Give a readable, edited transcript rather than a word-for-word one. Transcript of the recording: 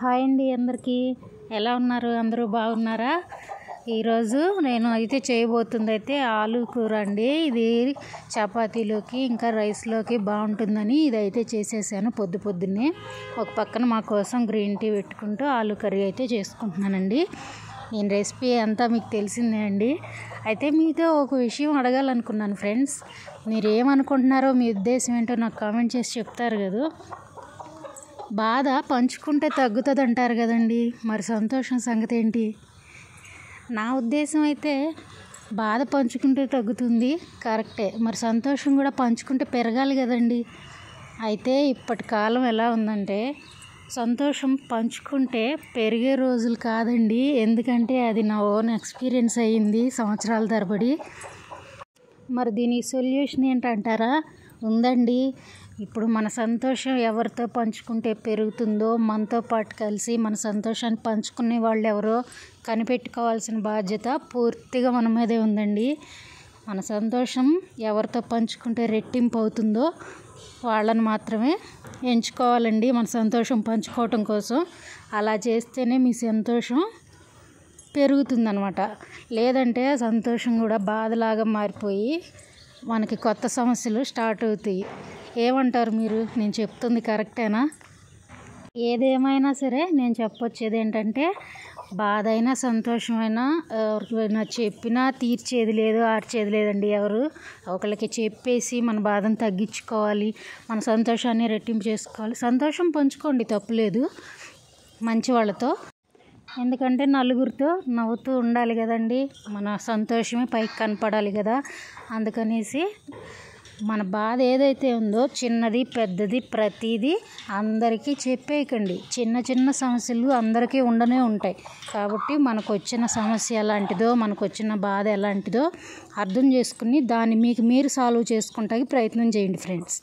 Hi అండి, అందరికీ ఎలా ఉన్నారు? అందరూ బాగున్నారా? ఈరోజు నేను అయితే చేయబోతుంది అయితే ఆలు కూర అండి. ఇది చపాతీలోకి ఇంకా రైస్లోకి బాగుంటుందని ఇదైతే చేసేసాను పొద్దున్నే. ఒక పక్కన మా కోసం గ్రీన్ టీ పెట్టుకుంటూ ఆలు కర్రీ అయితే చేసుకుంటున్నానండి. నేను రెసిపీ అంతా మీకు తెలిసిందే అండి. అయితే మీతో ఒక విషయం అడగాలనుకున్నాను ఫ్రెండ్స్. మీరు ఏమనుకుంటున్నారో, మీ ఉద్దేశం ఏంటో నాకు కామెంట్ చేసి చెప్తారు కదా. బాధ పంచుకుంటే తగ్గుతుంది అంటారు కదండి, మరి సంతోషం సంగతి ఏంటి? నా ఉద్దేశం అయితే బాధ పంచుకుంటే తగ్గుతుంది, కరెక్టే. మరి సంతోషం కూడా పంచుకుంటే పెరగాలి కదండి. అయితే ఇప్పటి కాలం ఎలా ఉందంటే సంతోషం పంచుకుంటే పెరిగే రోజులు కాదండి. ఎందుకంటే అది నా ఓన్ ఎక్స్పీరియన్స్ అయ్యింది సంవత్సరాల తరబడి. మరి దీనికి సొల్యూషన్ ఏంటంటారా? ఉందండి. ఇప్పుడు మన సంతోషం ఎవరితో పంచుకుంటే పెరుగుతుందో, మనతో పాటు కలిసి మన సంతోషాన్ని పంచుకునే వాళ్ళు ఎవరో కనిపెట్టుకోవాల్సిన బాధ్యత పూర్తిగా మన మీదే ఉందండి. మన సంతోషం ఎవరితో పంచుకుంటే రెట్టింపు అవుతుందో వాళ్ళని మాత్రమే ఎంచుకోవాలండి మన సంతోషం పంచుకోవటం కోసం. అలా చేస్తేనే మీ సంతోషం పెరుగుతుందన్నమాట. లేదంటే సంతోషం కూడా బాధలాగా మారిపోయి మనకి కొత్త సమస్యలు స్టార్ట్ అవుతాయి. ఏమంటారు మీరు? నేను చెప్తుంది కరెక్టేనా? ఏదేమైనా సరే నేను చెప్పొచ్చేది ఏంటంటే, బాధ అయినా సంతోషమైనా ఎవరికైనా చెప్పినా తీర్చేది లేదు, ఆర్చేది లేదండి ఎవరు. ఒకళ్ళకి చెప్పేసి మన బాధను తగ్గించుకోవాలి, మన సంతోషాన్ని రెట్టింపు చేసుకోవాలి. సంతోషం పంచుకోండి, తప్పులేదు మంచి వాళ్ళతో. ఎందుకంటే నలుగురితో నవ్వుతూ ఉండాలి కదండి. మన సంతోషమే పైకి కనపడాలి కదా. అందుకనేసి మన బాధ ఏదైతే ఉందో, చిన్నది పెద్దది ప్రతిదీ అందరికీ చెప్పేయకండి. చిన్న సమస్యలు అందరికీ ఉండనే ఉంటాయి. కాబట్టి మనకు వచ్చిన సమస్య ఎలాంటిదో, మనకు వచ్చిన బాధ ఎలాంటిదో అర్థం చేసుకుని దాన్ని మీకు మీరు సాల్వ్ చేసుకుంటానికి ప్రయత్నం చేయండి ఫ్రెండ్స్.